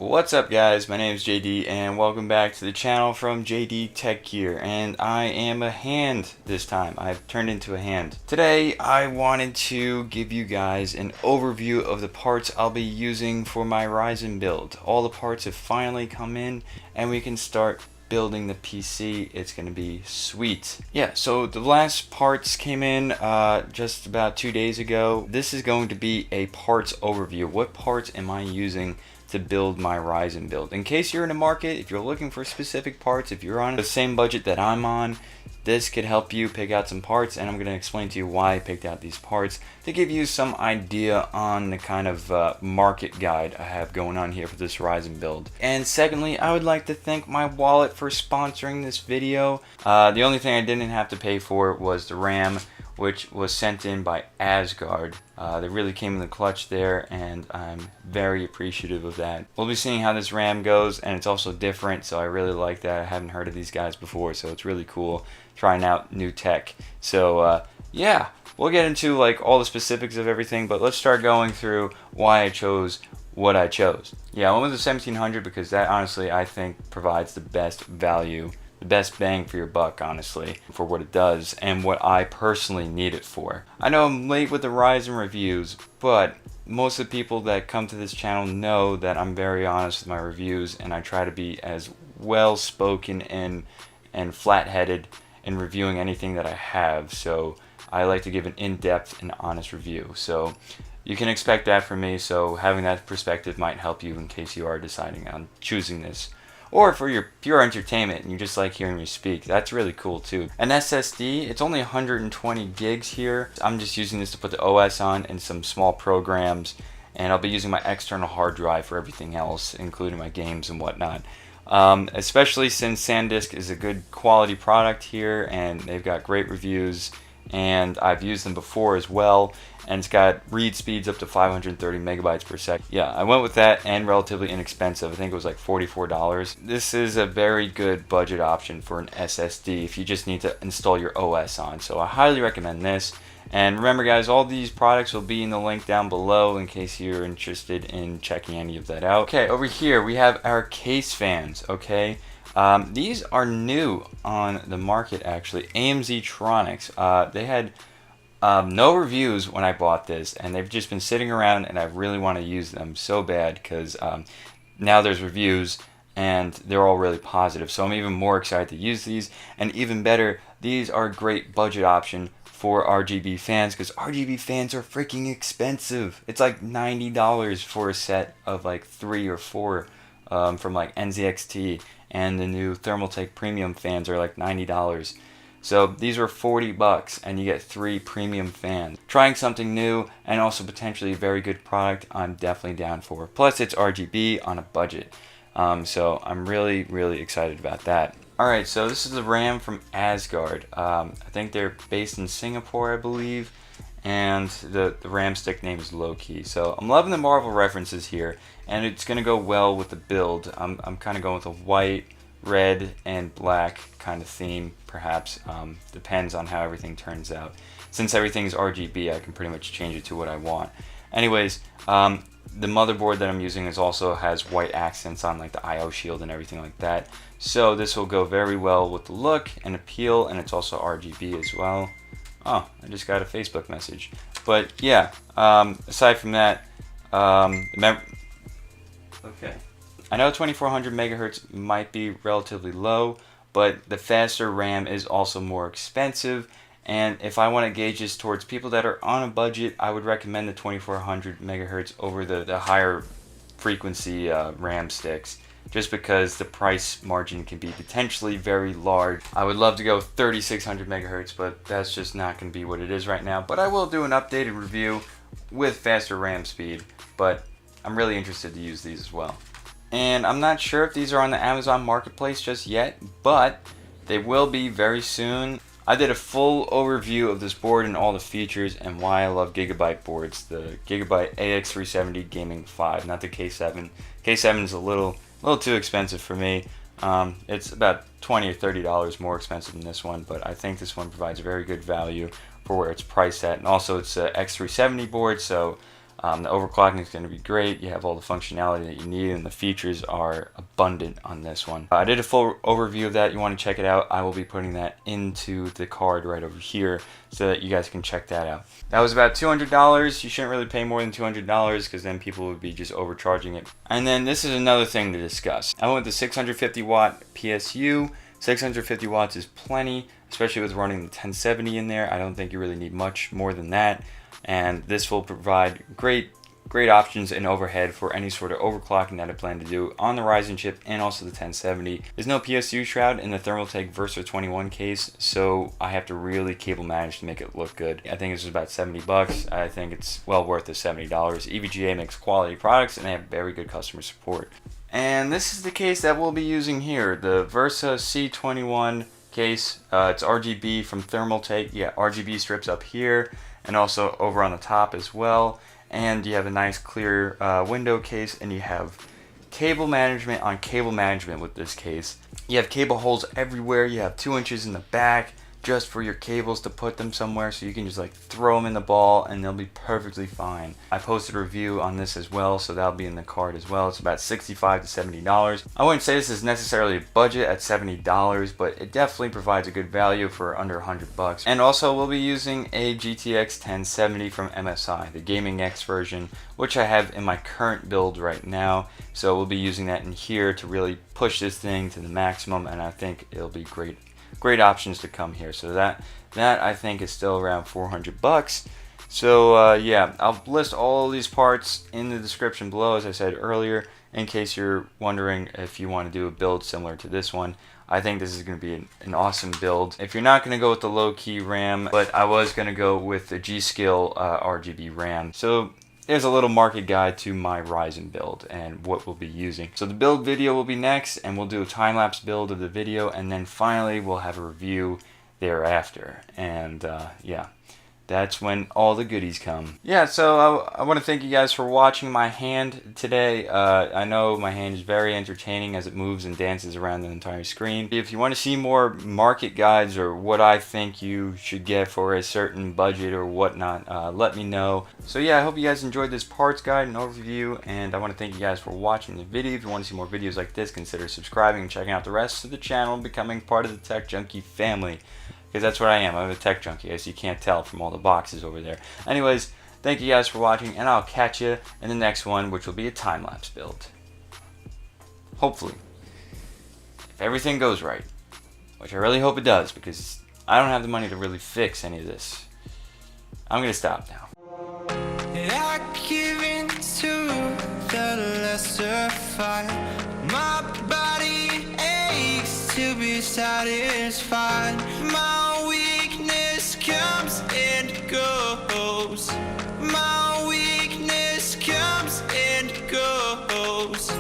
What's up guys, my name is JD and welcome back to the channel from JDTechGear, and I am a hand this time. I've turned into a hand. Today I wanted to give you guys an overview of the parts I'll be using for my Ryzen build. All the parts have finally come in and we can start building the PC. It's gonna be sweet. Yeah, so the last parts came in just about 2 days ago. This is going to be a parts overview. What parts am I using to build my Ryzen build? In case you're in the market, if you're looking for specific parts, if you're on the same budget that I'm on, this could help you pick out some parts, and I'm going to explain to you why I picked out these parts to give you some idea on the kind of market guide I have going on here for this Ryzen build. And secondly, I would like to thank my wallet for sponsoring this video. The only thing I didn't have to pay for was the RAM, which was sent in by Asgard. They really came in the clutch there, and I'm very appreciative of that. We'll be seeing how this RAM goes, and it's also different, so I really like that. I haven't heard of these guys before, so it's really cool trying out new tech. So yeah, we'll get into like all the specifics of everything, but let's start going through why I chose what I chose. Yeah, I went with the 1700 because that honestly I think provides the best value, the best bang for your buck, honestly, for what it does and what I personally need it for. I know I'm late with the Ryzen reviews, but most of the people that come to this channel know that I'm very honest with my reviews, and I try to be as well spoken and flat-headed in reviewing anything that I have. So I like to give an in-depth and honest review. So you can expect that from me, so having that perspective might help you in case you are deciding on choosing this. Or for your pure entertainment and you just like hearing me speak, that's really cool too. An SSD, it's only 120 gigs here. I'm just using this to put the OS on and some small programs, and I'll be using my external hard drive for everything else, including my games and whatnot. Especially since SanDisk is a good quality product here and they've got great reviews, and I've used them before as well, and it's got read speeds up to 530 megabytes per second. Yeah, I went with that, and relatively inexpensive. I think it was like $44. This is a very good budget option for an SSD if you just need to install your OS on, so I highly recommend this. And remember guys, all these products will be in the link down below in case you're interested in checking any of that out. Okay, over here we have our case fans, okay? These are new on the market actually. AMZtronics. They had no reviews when I bought this, and they've just been sitting around, and I really want to use them so bad because now there's reviews and they're all really positive. So I'm even more excited to use these, and even better, these are a great budget option for RGB fans, because RGB fans are freaking expensive. It's like $90 for a set of like 3 or 4 from like NZXT, and the new Thermaltake premium fans are like $90. So these were $40 and you get 3 premium fans. Trying something new and also potentially a very good product, I'm definitely down for. Plus it's RGB on a budget. So I'm really excited about that. Alright, so this is the RAM from Asgard. I think they're based in Singapore, I believe, and the RAM stick name is Loki. So I'm loving the Marvel references here, and it's going to go well with the build. I'm kind of going with a white, red, and black kind of theme, perhaps. Depends on how everything turns out. Since everything's RGB, I can pretty much change it to what I want. Anyways, the motherboard that I'm using also has white accents on, like the IO shield and everything like that. So this will go very well with the look and appeal, and it's also RGB as well. Oh, I just got a Facebook message. But yeah, aside from that, okay. I know 2400 megahertz might be relatively low, but the faster RAM is also more expensive. And if I want to gauge this towards people that are on a budget, I would recommend the 2400 megahertz over the higher frequency RAM sticks, just because the price margin can be potentially very large. I would love to go 3600 megahertz, but that's just not going to be what it is right now. But I will do an updated review with faster RAM speed, but I'm really interested to use these as well. And I'm not sure if these are on the Amazon Marketplace just yet, but they will be very soon. I did a full overview of this board and all the features and why I love Gigabyte boards. The Gigabyte AX370 Gaming 5, not the K7. K7 is a little too expensive for me. It's about $20 or $30 more expensive than this one, but I think this one provides a very good value for where it's priced at. And also it's a X370 board, so The overclocking is going to be great. You have all the functionality that you need, and the features are abundant on this one. I did a full overview of that. You want to check it out, I will be putting that into the card right over here so that you guys can check that out. That was about $200. You shouldn't really pay more than $200 because then people would be just overcharging it. And then this is another thing to discuss. I went with the 650 watt PSU. 650 watts is plenty, especially with running the 1070 in there. I don't think you really need much more than that. And this will provide great options in overhead for any sort of overclocking that I plan to do on the Ryzen chip and also the 1070. There's no PSU shroud in the Thermaltake Versa 21 case, so I have to really cable manage to make it look good. I think this is about 70 bucks. I think it's well worth the $70. EVGA makes quality products and they have very good customer support. And this is the case that we'll be using here, the Versa C21 case. It's RGB from Thermaltake. Yeah, RGB strips up here and also over on the top as well. And you have a nice clear window case, and you have cable management on cable management with this case. You have cable holes everywhere. You have 2 inches in the back just for your cables to put them somewhere, so you can just like throw them in the ball and they'll be perfectly fine. I posted a review on this as well, so that'll be in the card as well. It's about $65 to $70. I wouldn't say this is necessarily a budget at $70, but it definitely provides a good value for under 100 bucks. And also we'll be using a GTX 1070 from MSI, the Gaming X version, which I have in my current build right now. So we'll be using that in here to really push this thing to the maximum, and I think it'll be great options to come here. So that I think is still around 400 bucks. So yeah, I'll list all these parts in the description below, as I said earlier, in case you're wondering if you want to do a build similar to this one. I think this is going to be an awesome build. If you're not going to go with the low-key RAM, but I was going to go with the G.Skill RGB RAM. So there's a little market guide to my Ryzen build and what we'll be using. So the build video will be next, and we'll do a time-lapse build of the video, and then finally we'll have a review thereafter. And yeah, that's when all the goodies come. Yeah, so I want to thank you guys for watching my hand today. I know my hand is very entertaining as it moves and dances around the entire screen. If you want to see more market guides or what I think you should get for a certain budget or whatnot, let me know. So yeah, I hope you guys enjoyed this parts guide and overview, and I want to thank you guys for watching the video. If you want to see more videos like this, consider subscribing and checking out the rest of the channel and becoming part of the Tech Junkie family. Because that's what I am. I'm a tech junkie, as you can't tell from all the boxes over there. Anyways, thank you guys for watching, and I'll catch you in the next one, which will be a time-lapse build. Hopefully. If everything goes right. Which I really hope it does, because I don't have the money to really fix any of this. I'm going to stop now. I give in to the lesser fight. My body aches to be satisfied. My weakness comes and goes. My weakness comes and goes.